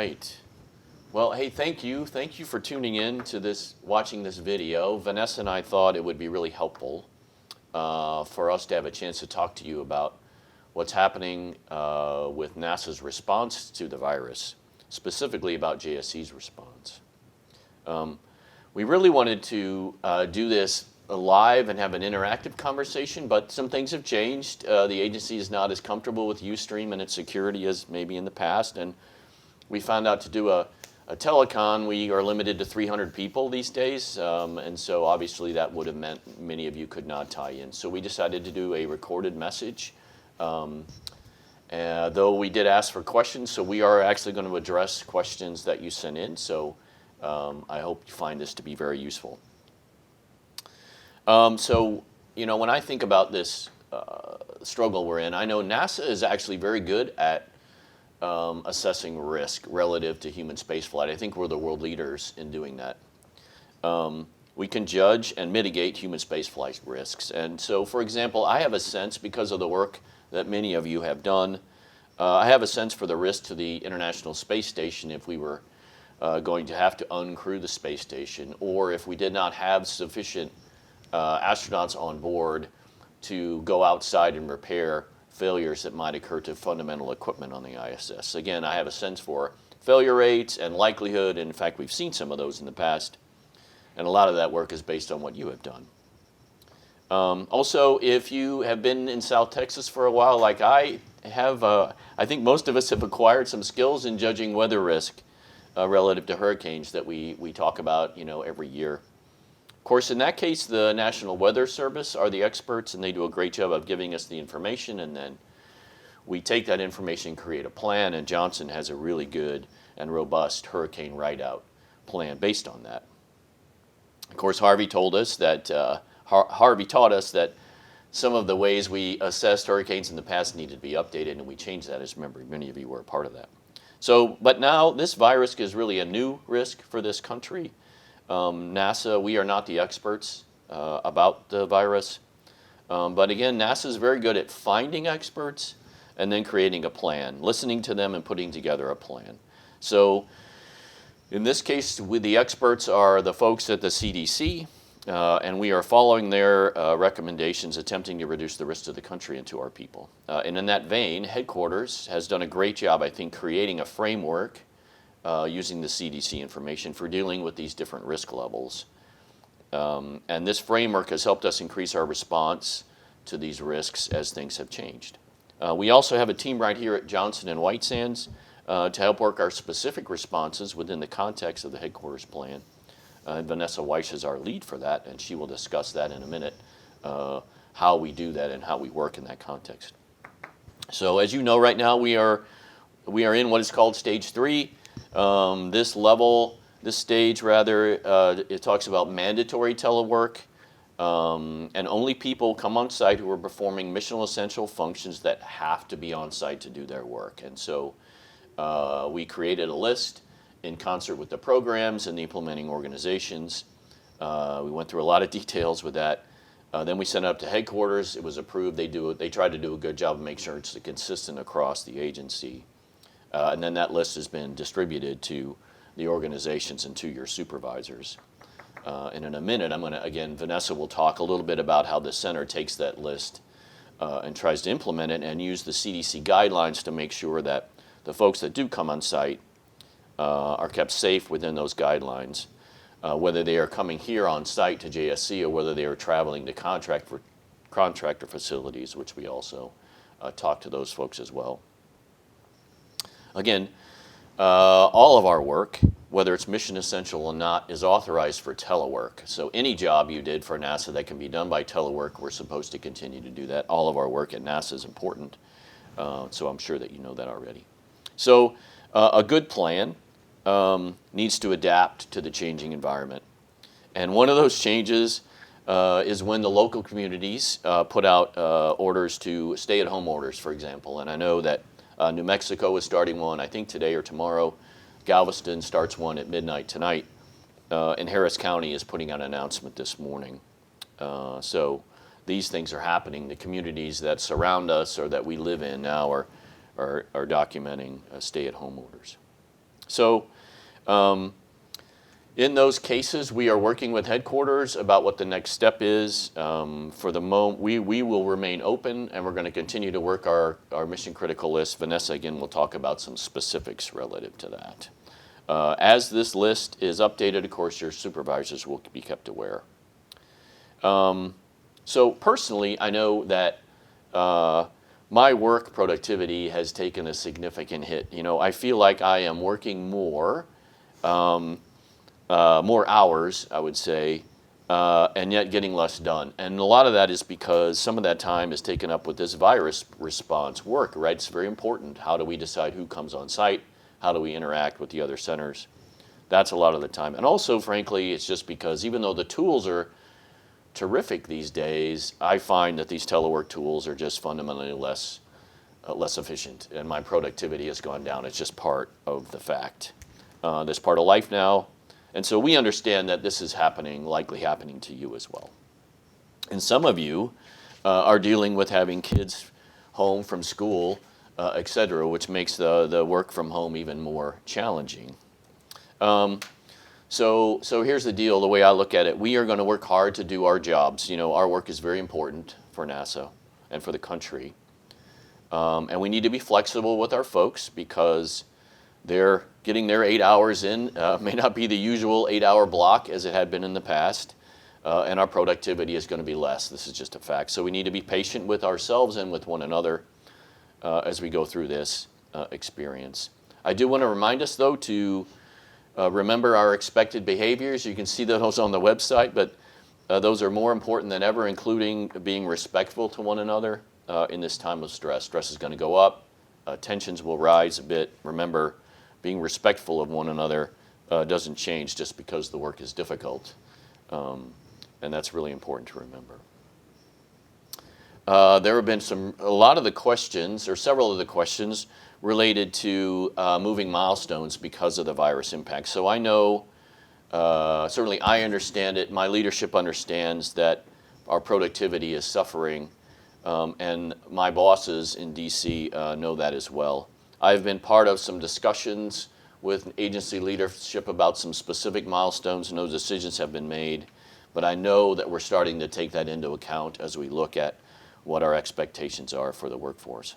right. Well, hey, thank you. Thank you for tuning in to watching this video. Vanessa and I thought it would be really helpful for us to have a chance to talk to you about what's happening with NASA's response to the virus, specifically about JSC's response. We really wanted to do this live and have an interactive conversation, but some things have changed. The agency is not as comfortable with Ustream and its security as maybe in the past, and we found out to do a telecon, we are limited to 300 people these days, and so obviously that would have meant many of you could not tie in. So we decided to do a recorded message, though we did ask for questions, so we are actually going to address questions that you sent in, so I hope you find this to be very useful. So, you know, when I think about this struggle we're in, I know NASA is actually very good at assessing risk relative to human spaceflight. I think we're the world leaders in doing that. We can judge and mitigate human spaceflight risks. And so, for example, I have a sense, because of the work that many of you have done, I have a sense for the risk to the International Space Station if we were going to have to uncrew the space station, or if we did not have sufficient astronauts on board to go outside and repair failures that might occur to fundamental equipment on the ISS. Again, I have a sense for failure rates and likelihood, and in fact, we've seen some of those in the past, and a lot of that work is based on what you have done. Also, if you have been in South Texas for a while, like I have, I think most of us have acquired some skills in judging weather risk relative to hurricanes that we talk about, you know, every year. Of course, in that case, the National Weather Service are the experts, and they do a great job of giving us the information, and then we take that information and create a plan, and Johnson has a really good and robust hurricane write-out plan based on that. Of course, Harvey taught us that some of the ways we assessed hurricanes in the past needed to be updated, and we changed that, as remember, many of you were a part of that. So, but now this virus is really a new risk for this country. NASA, we are not the experts about the virus, but again, NASA is very good at finding experts and then creating a plan, listening to them and putting together a plan. So in this case, the experts are the folks at the CDC, and we are following their recommendations, attempting to reduce the risk to the country and to our people. And in that vein, headquarters has done a great job, I think, creating a framework using the CDC information for dealing with these different risk levels. And this framework has helped us increase our response to these risks as things have changed. We also have a team right here at Johnson and White Sands to help work our specific responses within the context of the headquarters plan. Vanessa Weiss is our lead for that, and she will discuss that in a minute, how we do that and how we work in that context. So as you know, right now we are in what is called stage 3. This stage rather, it talks about mandatory telework, and only people come on site who are performing mission essential functions that have to be on site to do their work. And so we created a list in concert with the programs and the implementing organizations. We went through a lot of details with that. Then we sent it up to headquarters. It was approved. They tried to do a good job of making sure it's consistent across the agency. And then that list has been distributed to the organizations and to your supervisors. And in a minute, again, Vanessa will talk a little bit about how the center takes that list and tries to implement it and use the CDC guidelines to make sure that the folks that do come on site are kept safe within those guidelines, whether they are coming here on site to JSC or whether they are traveling to contractor facilities, which we also talk to those folks as well. Again, all of our work, whether it's mission essential or not, is authorized for telework. So any job you did for NASA that can be done by telework, we're supposed to continue to do that. All of our work at NASA is important, so I'm sure that you know that already. So a good plan needs to adapt to the changing environment. And one of those changes is when the local communities put out orders to stay-at-home orders, for example. And I know that New Mexico is starting one, I think today or tomorrow. Galveston starts one at midnight tonight. And Harris County is putting out an announcement this morning. So these things are happening. The communities that surround us or that we live in now are documenting stay-at-home orders. So in those cases, we are working with headquarters about what the next step is. For the moment, we will remain open, and we're going to continue to work our mission critical list. Vanessa, again, will talk about some specifics relative to that. As this list is updated, of course, your supervisors will be kept aware. So personally, I know that my work productivity has taken a significant hit. You know, I feel like I am working more hours, I would say, and yet getting less done. And a lot of that is because some of that time is taken up with this virus response work, right? It's very important. How do we decide who comes on site? How do we interact with the other centers? That's a lot of the time. And also, frankly, it's just because even though the tools are terrific these days, I find that these telework tools are just fundamentally less efficient, and my productivity has gone down. It's just part of the fact. That's part of life now. And so we understand that this is happening, likely happening to you as well. And some of you are dealing with having kids home from school, et cetera, which makes the work from home even more challenging. So here's the deal, the way I look at it. We are going to work hard to do our jobs. You know, our work is very important for NASA and for the country. And we need to be flexible with our folks because they're getting their 8 hours in may not be the usual 8-hour block as it had been in the past, and our productivity is going to be less. This is just a fact. So we need to be patient with ourselves and with one another as we go through this experience. I do want to remind us, though, to remember our expected behaviors. You can see those on the website, but those are more important than ever, including being respectful to one another in this time of stress. Stress is going to go up. Tensions will rise a bit. Remember, being respectful of one another doesn't change just because the work is difficult. And that's really important to remember. There have been a lot of the questions, or several of the questions, related to moving milestones because of the virus impact. So I know, certainly I understand it, my leadership understands that our productivity is suffering, and my bosses in DC know that as well. I've been part of some discussions with agency leadership about some specific milestones. No decisions have been made, but I know that we're starting to take that into account as we look at what our expectations are for the workforce.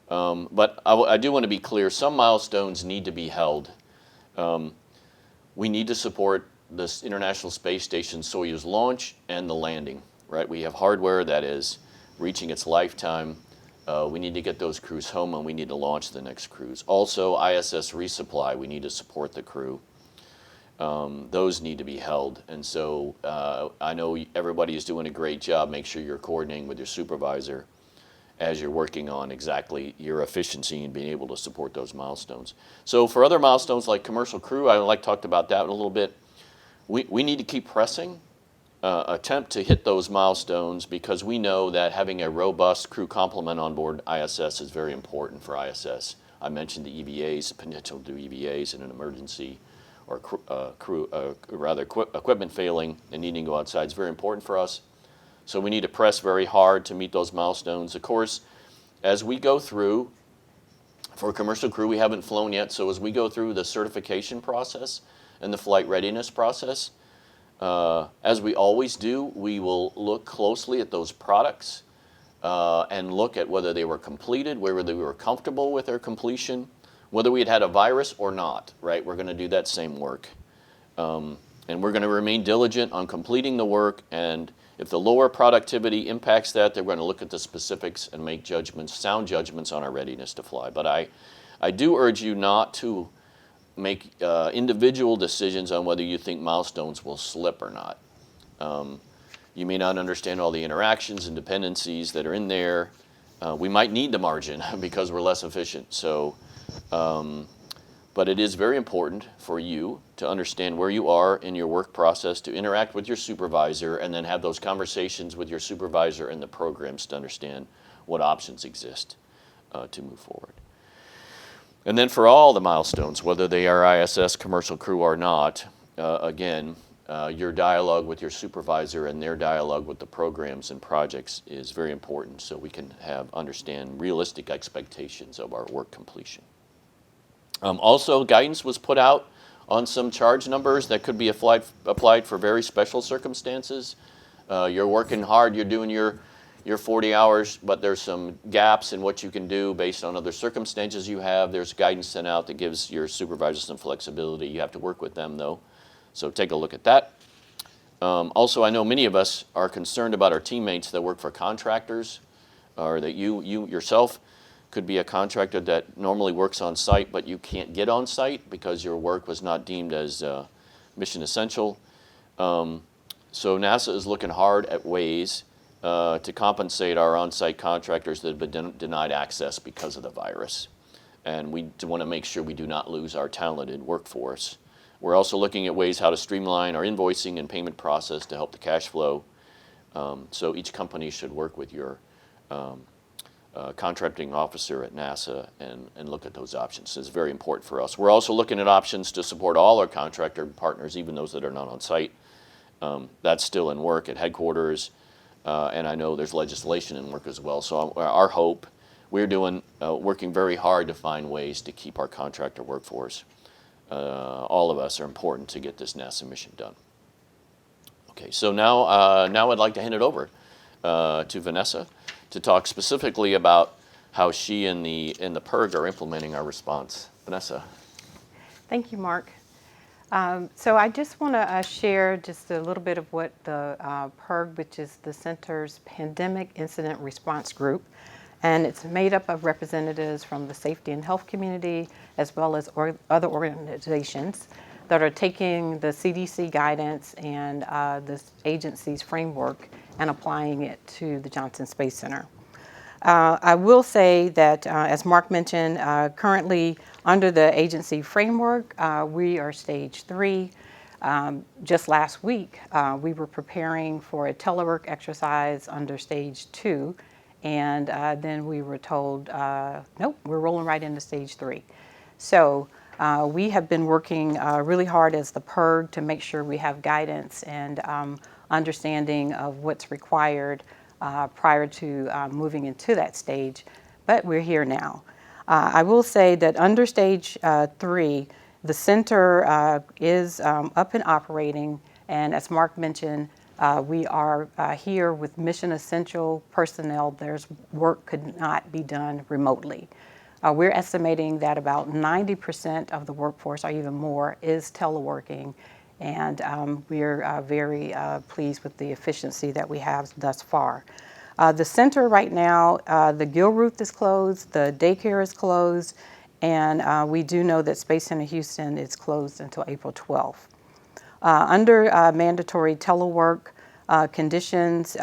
But I do want to be clear, some milestones need to be held. We need to support this International Space Station Soyuz launch and the landing, right? We have hardware that is reaching its lifetime. We need to get those crews home, and we need to launch the next crews. Also, ISS resupply, we need to support the crew. Those need to be held. And so I know everybody is doing a great job. Make sure you're coordinating with your supervisor as you're working on exactly your efficiency and being able to support those milestones. So for other milestones like commercial crew, I talked about that a little bit. We need to keep pressing. Attempt to hit those milestones because we know that having a robust crew complement on board ISS is very important for ISS. I mentioned the EVAs, the potential to do EVAs in an emergency or equipment failing and needing to go outside is very important for us. So we need to press very hard to meet those milestones. Of course, as we go through, for commercial crew, we haven't flown yet, so as we go through the certification process and the flight readiness process, as we always do, we will look closely at those products and look at whether they were completed, whether they were comfortable with their completion, whether we had a virus or not, right? We're going to do that same work. And we're going to remain diligent on completing the work, and if the lower productivity impacts that, they're going to look at the specifics and make judgments, sound judgments on our readiness to fly. But I do urge you not to make individual decisions on whether you think milestones will slip or not. You may not understand all the interactions and dependencies that are in there. We might need the margin because we're less efficient. So, but it is very important for you to understand where you are in your work process, to interact with your supervisor, and then have those conversations with your supervisor and the programs to understand what options exist to move forward. And then for all the milestones, whether they are ISS, commercial crew or not, again, your dialogue with your supervisor and their dialogue with the programs and projects is very important so we can understand realistic expectations of our work completion. Also, guidance was put out on some charge numbers that could be applied for very special circumstances. You're working hard, you're doing your 40 hours, but there's some gaps in what you can do based on other circumstances you have. There's guidance sent out that gives your supervisors some flexibility. You have to work with them, though. So take a look at that. Also, I know many of us are concerned about our teammates that work for contractors, or that you yourself could be a contractor that normally works on site, but you can't get on site because your work was not deemed as mission essential. So NASA is looking hard at ways to compensate our on-site contractors that have been denied access because of the virus. And we want to make sure we do not lose our talented workforce. We're also looking at ways how to streamline our invoicing and payment process to help the cash flow. So each company should work with your contracting officer at NASA and look at those options. It's very important for us. We're also looking at options to support all our contractor partners, even those that are not on site. That's still in work at headquarters, and I know there's legislation in work as well. So our hope, we're working very hard to find ways to keep our contractor workforce. All of us are important to get this NASA mission done. Okay, so now I'd like to hand it over to Vanessa to talk specifically about how she and the PERG are implementing our response. Vanessa. Thank you, Mark. So I just want to share just a little bit of what the PERG, which is the Center's Pandemic Incident Response Group, and it's made up of representatives from the safety and health community as well as other organizations that are taking the CDC guidance and the agency's framework and applying it to the Johnson Space Center. I will say that, as Mark mentioned, currently under the agency framework, we are stage 3. Just last week, we were preparing for a telework exercise under stage 2, and then we were told, nope, we're rolling right into stage 3. So we have been working really hard as the PERG to make sure we have guidance and understanding of what's required prior to moving into that stage, but we're here now. I will say that under stage 3, the center is up and operating, and as Mark mentioned, we are here with mission essential personnel. There's work could not be done remotely. We're estimating that about 90% of the workforce, or even more, is teleworking, and we're very pleased with the efficiency that we have thus far. The center right now, the Gilruth is closed, the daycare is closed, and we do know that Space Center Houston is closed until April 12th. Under mandatory telework conditions,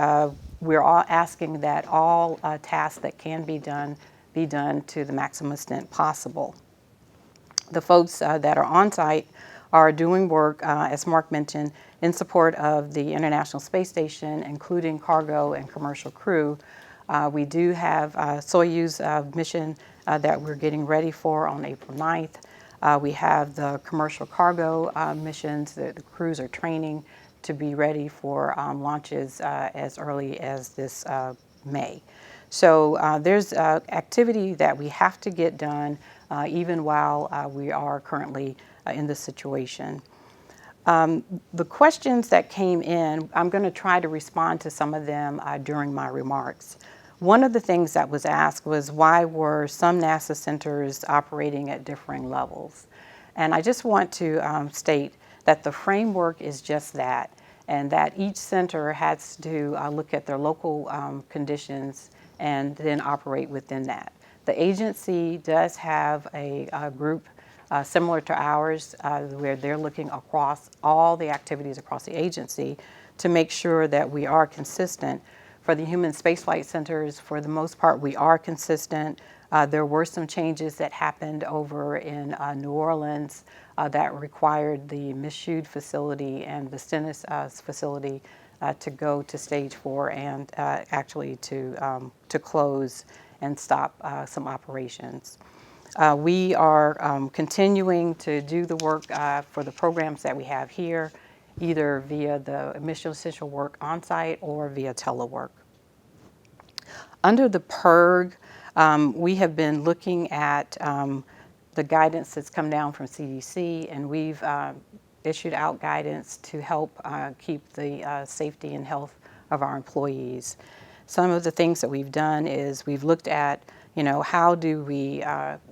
we're all asking that all tasks that can be done to the maximum extent possible. The folks that are on site are doing work, as Mark mentioned, in support of the International Space Station, including cargo and commercial crew. We do have a Soyuz mission that we're getting ready for on April 9th. We have the commercial cargo missions that the crews are training to be ready for launches as early as this May. So there's activity that we have to get done even while we are currently in this situation. The questions that came in, I'm going to try to respond to some of them during my remarks. One of the things that was asked was why were some NASA centers operating at differing levels? And I just want to state that the framework is just that, and that each center has to look at their local conditions and then operate within that. The agency does have a group similar to ours where they're looking across all the activities across the agency to make sure that we are consistent. For the human spaceflight centers, for the most part, we are consistent. There were some changes that happened over in New Orleans that required the Michoud facility and the Stennis facility to go to stage 4 and actually to close and stop some operations. We are continuing to do the work for the programs that we have here, either via the mission essential work on site or via telework. Under the PERG, we have been looking at the guidance that's come down from CDC, and we've issued out guidance to help keep the safety and health of our employees. Some of the things that we've done is we've looked at, how do we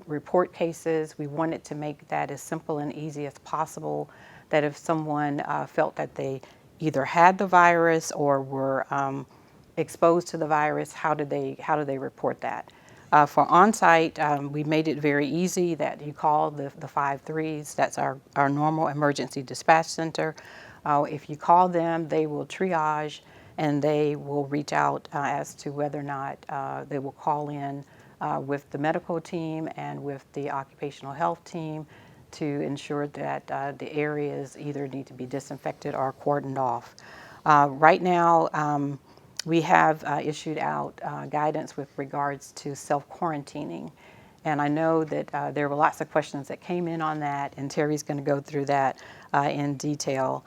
report cases? We wanted to make that as simple and easy as possible, that if someone felt that they either had the virus or were exposed to the virus, how do they report that? For on-site, we made it very easy that you call the 5-3s. That's our normal emergency dispatch center. If you call them, they will triage and they will reach out as to whether or not they will call in with the medical team and with the occupational health team to ensure that the areas either need to be disinfected or cordoned off. Right now, we have issued out guidance with regards to self-quarantining. And I know that there were lots of questions that came in on that, and Terry's going to go through that in detail.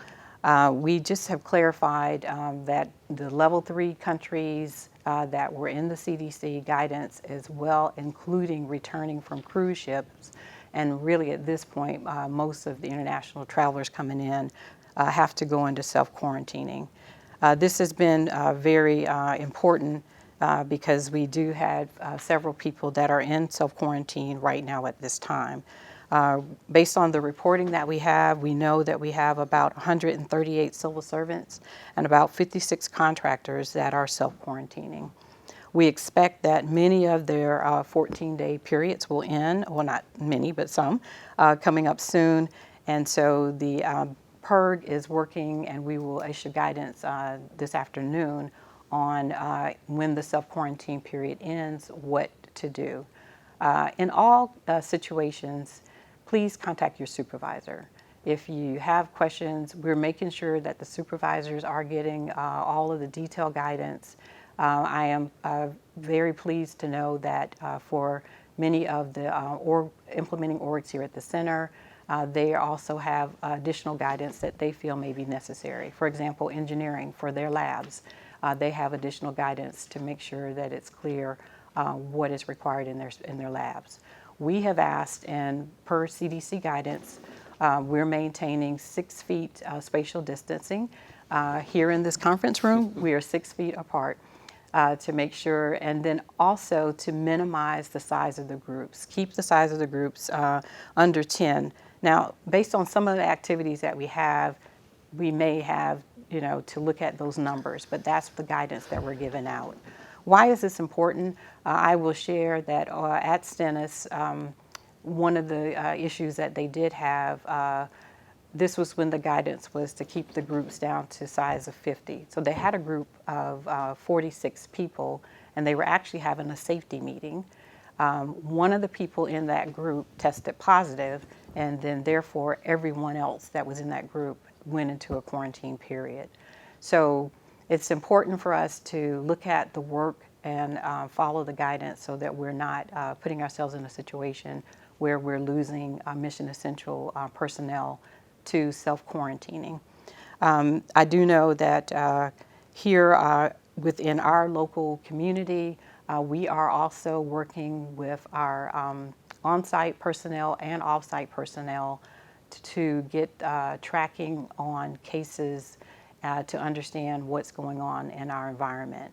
We just have clarified that the level 3 countries that were in the CDC guidance as well, including returning from cruise ships, and really at this point, most of the international travelers coming in have to go into self-quarantining. This has been very important because we do have several people that are in self-quarantine right now at this time. Based on the reporting that we know that we have about 138 civil servants and about 56 contractors that are self-quarantining. We expect that many of their 14-day periods will end, well, not many, but some, coming up soon. And so the PIRG is working, and we will issue guidance this afternoon on when the self-quarantine period ends, what to do. In all situations, please contact your supervisor. If you have questions, we're making sure that the supervisors are getting all of the detailed guidance. I am very pleased to know that for many of the implementing orgs here at the center, they also have additional guidance that they feel may be necessary. For example, engineering for their labs, they have additional guidance to make sure that it's clear what is required in their labs. We have asked, and per CDC guidance, we're maintaining 6 feet spatial distancing. Here in this conference room, we are 6 feet apart. To make sure, and then also to minimize the size of the groups. Keep the size of the groups under 10. Now, based on some of the activities that we may have, to look at those numbers, but that's the guidance that we're giving out. Why is this important? I will share that at Stennis, one of the issues that they did have, this was when the guidance was to keep the groups down to size of 50. So they had a group of 46 people, and they were actually having a safety meeting. One of the people in that group tested positive, and then therefore everyone else that was in that group went into a quarantine period. So it's important for us to look at the work and follow the guidance so that we're not putting ourselves in a situation where we're losing mission essential personnel to self-quarantining. I do know that here within our local community, we are also working with our on-site personnel and off-site personnel to get tracking on cases to understand what's going on in our environment.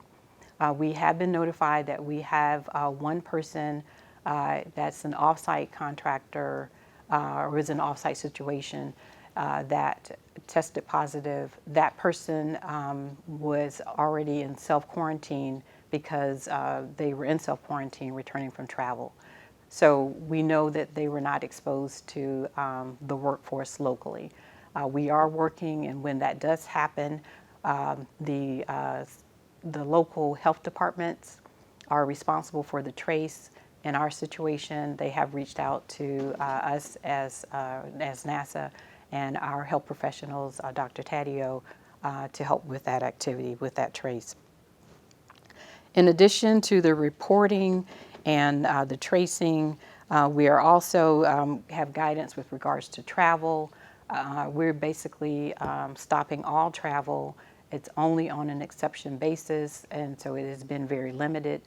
We have been notified that we have one person that's an off-site contractor or is an off-site situation that tested positive. That person was already in self-quarantine because they were in self-quarantine returning from travel. So we know that they were not exposed to the workforce locally. We are working, and when that does happen, the local health departments are responsible for the trace. In our situation, they have reached out to us as NASA and our health professionals, Dr. Taddeo, to help with that activity, with that trace. In addition to the reporting and the tracing, we are also have guidance with regards to travel. We're basically stopping all travel. It's only on an exception basis, and so it has been very limited.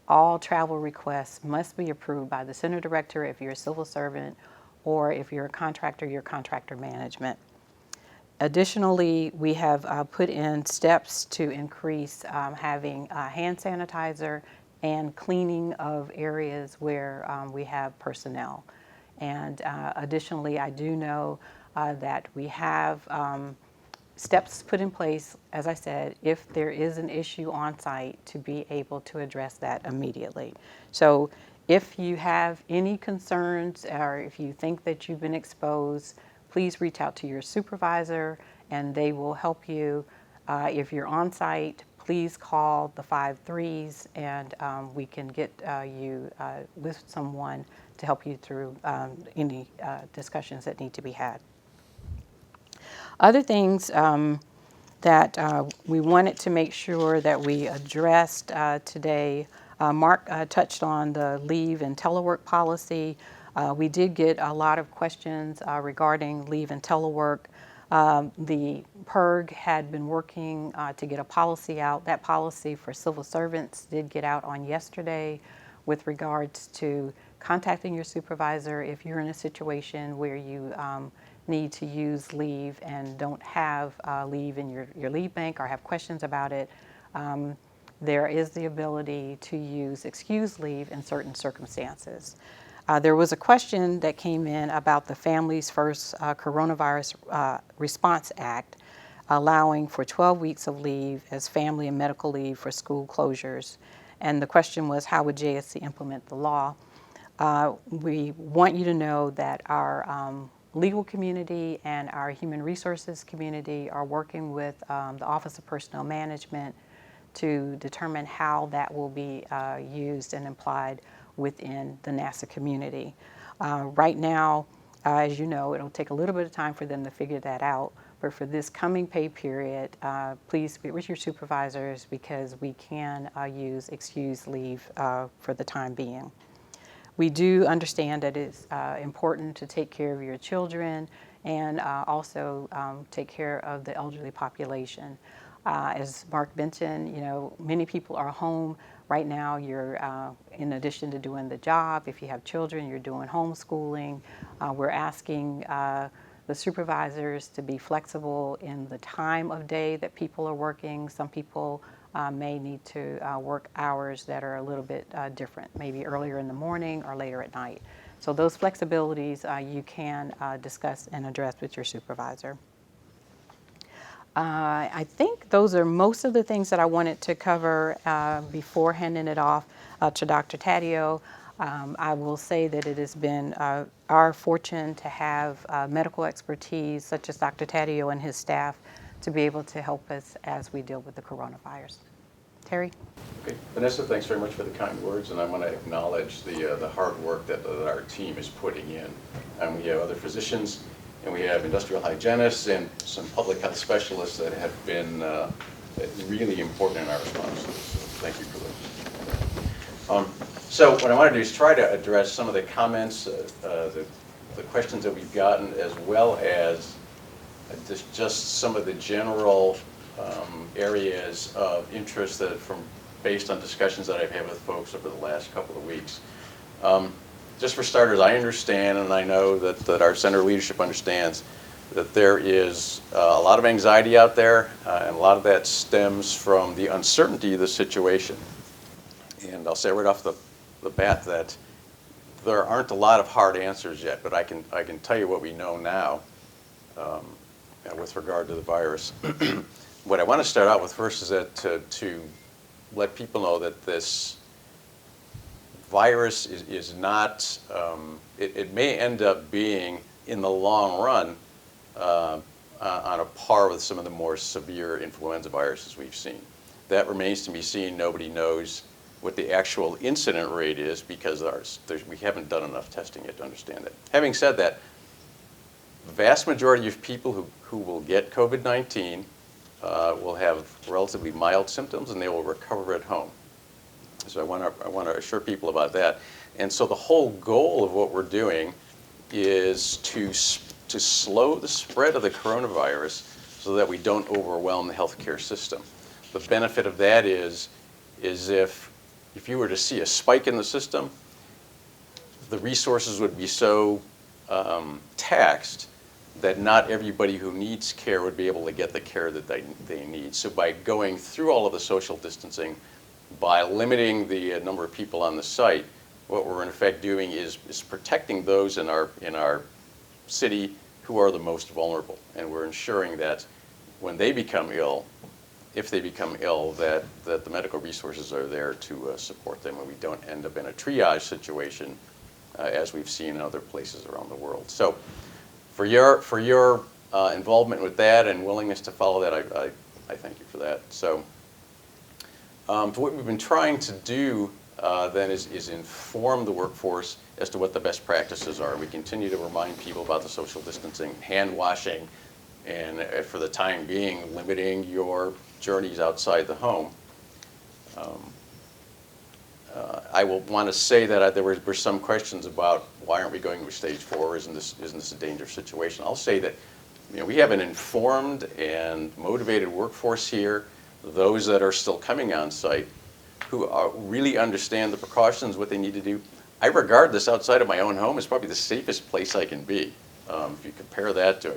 all travel requests must be approved by the center director if you're a civil servant, or if you're a contractor, your contractor management. Additionally, we have put in steps to increase having hand sanitizer and cleaning of areas where we have personnel. And additionally, I do know that we have steps put in place, as I said, if there is an issue on site, to be able to address that immediately. So if you have any concerns, or if you think that you've been exposed, please reach out to your supervisor and they will help you. If you're on site, please call the 5 3s and we can get you with someone to help you through any discussions that need to be had. Other things that we wanted to make sure that we addressed today, Mark touched on the leave and telework policy. We did get a lot of questions regarding leave and telework. The PIRG had been working to get a policy out. That policy for civil servants did get out on yesterday with regards to contacting your supervisor if you're in a situation where you need to use leave and don't have leave in your leave bank or have questions about it. There is the ability to use excused leave in certain circumstances. There was a question that came in about the Families First Coronavirus Response Act, allowing for 12 weeks of leave as family and medical leave for school closures. And the question was, how would JSC implement the law? We want you to know that our legal community and our human resources community are working with the Office of Personnel Management to determine how that will be used and applied within the NASA community. Right now, as you know, it'll take a little bit of time for them to figure that out, but for this coming pay period, please speak with your supervisors because we can use excused leave for the time being. We do understand that it's important to take care of your children and also take care of the elderly population. As Mark mentioned, you know, many people are home right now. You're, in addition to doing the job, if you have children, you're doing homeschooling. We're asking the supervisors to be flexible in the time of day that people are working. Some people may need to work hours that are a little bit different, maybe earlier in the morning or later at night. So those flexibilities you can discuss and address with your supervisor. I think those are most of the things that I wanted to cover before handing it off to Dr. Taddeo. I will say that it has been our fortune to have medical expertise such as Dr. Taddeo and his staff to be able to help us as we deal with the coronavirus. Terry? Okay. Vanessa, thanks very much for the kind words, and I want to acknowledge the hard work that our team is putting in. And we have other physicians, and we have industrial hygienists and some public health specialists that have been really important in our response. So thank you for those. So what I want to do is try to address some of the comments, the questions that we've gotten, as well as just some of the general areas of interest that based on discussions that I've had with folks over the last couple of weeks. Just for starters, I understand and I know that our center leadership understands that there is a lot of anxiety out there, and a lot of that stems from the uncertainty of the situation. And I'll say right off the bat that there aren't a lot of hard answers yet, but I can tell you what we know now with regard to the virus. What I want to start out with first is that to let people know that this virus is not, it may end up being, in the long run, on a par with some of the more severe influenza viruses we've seen. That remains to be seen. Nobody knows what the actual incident rate is because we haven't done enough testing yet to understand it. Having said that, the vast majority of people who will get COVID-19 will have relatively mild symptoms and they will recover at home. So I want to assure people about that. And so the whole goal of what we're doing is to slow the spread of the coronavirus so that we don't overwhelm the healthcare system. The benefit of that is if if you were to see a spike in the system, the resources would be so taxed that not everybody who needs care would be able to get the care that they need. So by going through all of the social distancing, by limiting the number of people on the site, what we're in effect doing is protecting those in our city who are the most vulnerable. And we're ensuring that when they become ill, if they become ill, that the medical resources are there to support them, and we don't end up in a triage situation as we've seen in other places around the world. So for your involvement with that and willingness to follow that, I thank you for that. So what we've been trying to do then is inform the workforce as to what the best practices are. We continue to remind people about the social distancing, hand washing, and for the time being, limiting your journeys outside the home. I will want to say that there were some questions about why aren't we going to stage 4? Isn't this a dangerous situation? I'll say that we have an informed and motivated workforce here, those that are still coming on site, who really understand the precautions, what they need to do. I regard this outside of my own home as probably the safest place I can be. If you compare that to a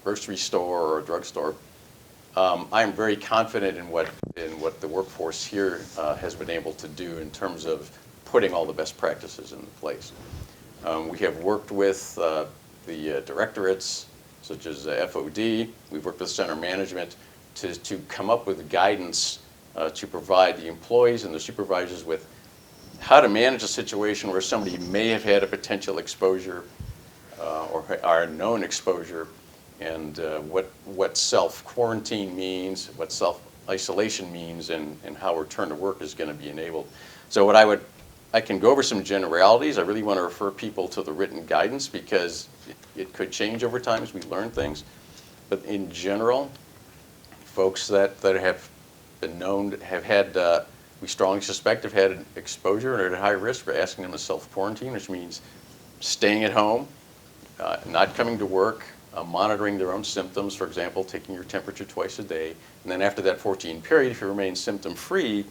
grocery store or a drugstore, I'm very confident in what the workforce here has been able to do in terms of putting all the best practices into place. We have worked with the directorates, such as FOD. We've worked with center management to come up with guidance to provide the employees and the supervisors with how to manage a situation where somebody may have had a potential exposure or a known exposure, and what self-quarantine means, what self-isolation means, and how return to work is going to be enabled. So I can go over some generalities. I really want to refer people to the written guidance because it could change over time as we learn things. But in general, folks that have been known to have had, we strongly suspect have had an exposure and are at high risk, we're asking them to self-quarantine, which means staying at home, not coming to work, monitoring their own symptoms, for example, taking your temperature twice a day. And then after that 14 period, if you remain symptom-free,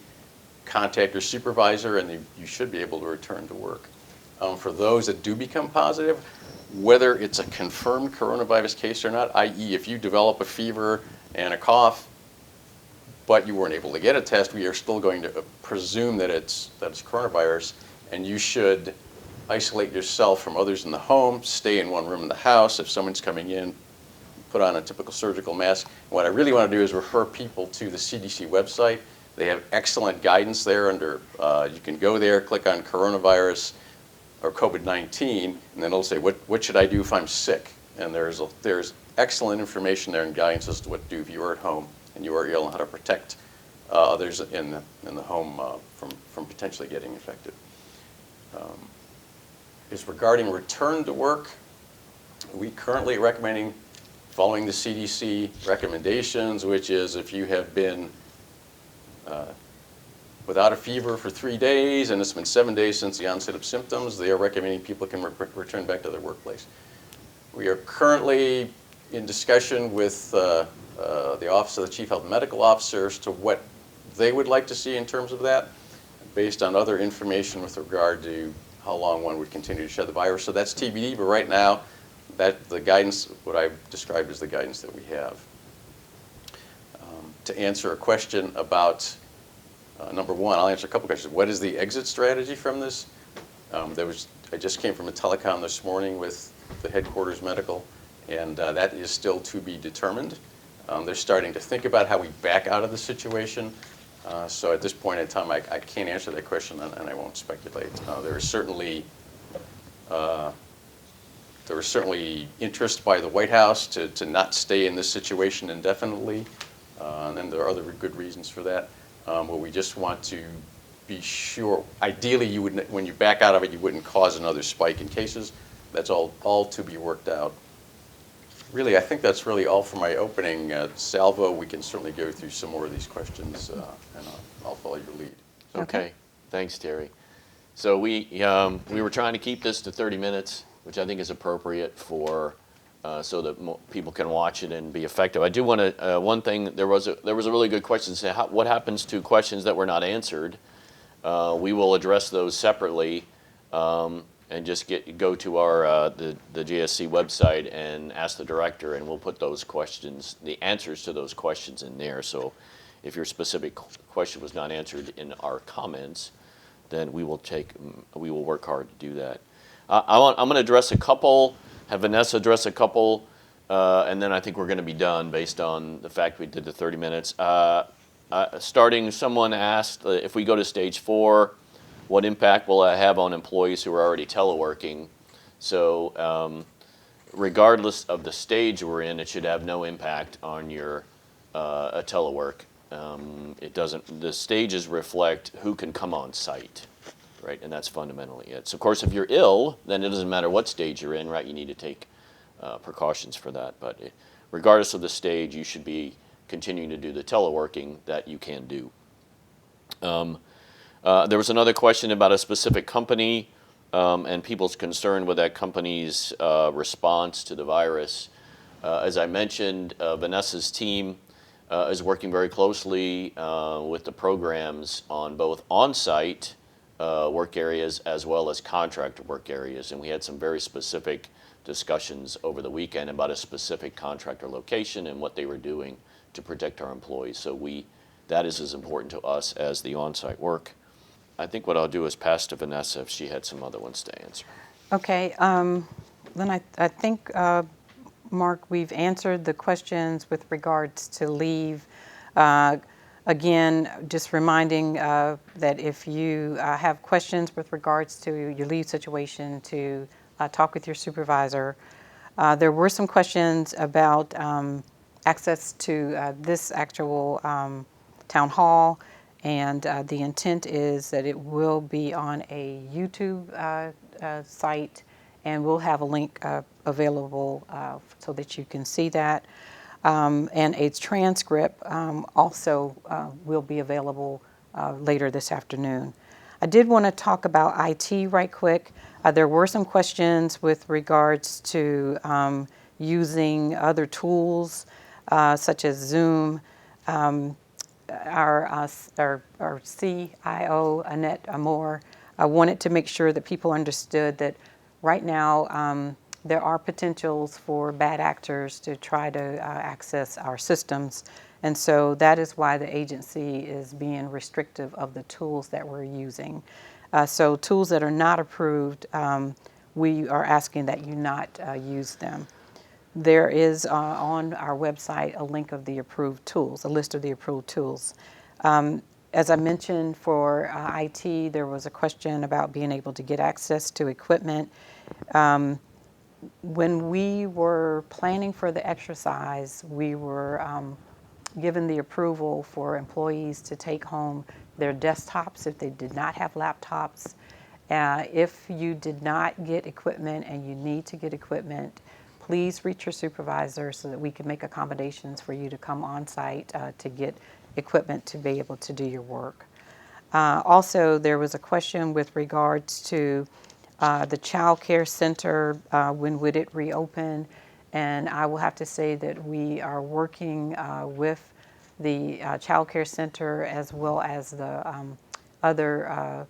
contact your supervisor and you should be able to return to work. For those that do become positive, whether it's a confirmed coronavirus case or not, i.e. if you develop a fever and a cough, but you weren't able to get a test, we are still going to presume that it's coronavirus, and you should isolate yourself from others in the home, stay in one room in the house. If someone's coming in, put on a typical surgical mask. And what I really want to do is refer people to the CDC website. They have excellent guidance there under, you can go there, click on coronavirus or COVID-19, and then it'll say, what should I do if I'm sick? And there's excellent information there and guidance as to what to do if you are at home and you are ill and how to protect others in the home from potentially getting infected. Is regarding return to work, we currently recommending following the CDC recommendations, which is if you have been without a fever for 3 days and it's been 7 days since the onset of symptoms, they are recommending people can return back to their workplace. We are currently in discussion with the Office of the Chief Health and Medical Officer as to what they would like to see in terms of that, based on other information with regard to how long one would continue to shed the virus. So that's TBD, but right now, the guidance, what I've described is the guidance that we have. To answer a question about, number one, I'll answer a couple questions. What is the exit strategy from this? I just came from a telecom this morning with the headquarters medical, and that is still to be determined. They're starting to think about how we back out of the situation. So at this point in time, I can't answer that question, and I won't speculate. There is certainly interest by the White House to not stay in this situation indefinitely, and there are other good reasons for that. But we just want to be sure. Ideally, you would, when you back out of it, you wouldn't cause another spike in cases. That's all to be worked out. Really, I think that's really all for my opening. Salvo, we can certainly go through some more of these questions, and I'll follow your lead. Okay. Thanks, Terry. So we were trying to keep this to 30 minutes, which I think is appropriate for so that people can watch it and be effective. I do want to one thing. There was a really good question. Say what happens to questions that were not answered. We will address those separately, and just go to our the JSC website and ask the director, and we'll put those questions, the answers to those questions in there. So if your specific question was not answered in our comments, then we will work hard to do that. I'm going to address a couple, have Vanessa address a couple, and then I think we're going to be done based on the fact we did the 30 minutes. Starting, someone asked if we go to stage 4, what impact will it have on employees who are already teleworking? So regardless of the stage we're in, it should have no impact on your telework. It doesn't. The stages reflect who can come on site, right? And that's fundamentally it. So of course, if you're ill, then it doesn't matter what stage you're in, right? You need to take precautions for that. But regardless of the stage, you should be continuing to do the teleworking that you can do. There was another question about a specific company and people's concern with that company's response to the virus. As I mentioned, Vanessa's team is working very closely with the programs on both on-site work areas as well as contractor work areas. And we had some very specific discussions over the weekend about a specific contractor location and what they were doing to protect our employees. So that is as important to us as the on-site work. I think what I'll do is pass to Vanessa if she had some other ones to answer. Okay, then I think, Mark, we've answered the questions with regards to leave. Again, just reminding that if you have questions with regards to your leave situation, to talk with your supervisor. There were some questions about access to this actual town hall, and the intent is that it will be on a YouTube site, and we'll have a link available so that you can see that. And a transcript also will be available later this afternoon. I did want to talk about IT right quick. There were some questions with regards to using other tools such as Zoom. Our CIO, Annette Amore, wanted to make sure that people understood that right now there are potentials for bad actors to try to access our systems. And so that is why the agency is being restrictive of the tools that we're using. So tools that are not approved, we are asking that you not use them. There is on our website a link of the approved tools, a list of the approved tools. As I mentioned, for IT, there was a question about being able to get access to equipment. When we were planning for the exercise, we were given the approval for employees to take home their desktops if they did not have laptops. If you did not get equipment and you need to get equipment, please reach your supervisor so that we can make accommodations for you to come on site to get equipment to be able to do your work. Also, there was a question with regards to the child care center, when would it reopen? And I will have to say that we are working with the child care center as well as the other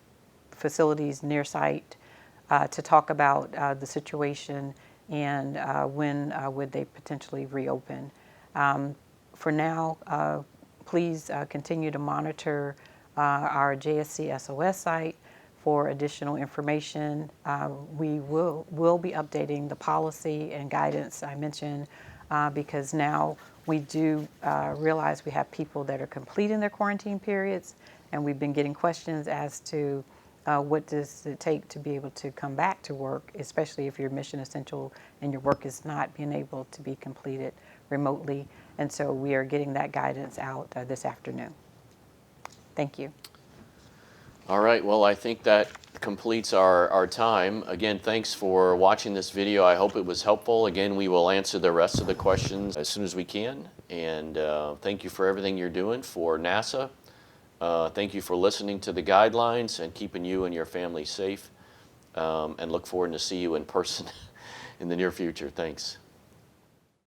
facilities near site to talk about the situation and when would they potentially reopen. For now, please continue to monitor our JSC SOS site for additional information. We will be updating the policy and guidance I mentioned because now we do realize we have people that are completing their quarantine periods, and we've been getting questions as to what does it take to be able to come back to work, especially if you're mission essential and your work is not being able to be completed remotely. And so we are getting that guidance out this afternoon. Thank you. All right, well, I think that completes our time. Again, thanks for watching this video. I hope it was helpful. Again, we will answer the rest of the questions as soon as we can. And thank you for everything you're doing for NASA. Thank you for listening to the guidelines and keeping you and your family safe. And look forward to see you in person in the near future. Thanks.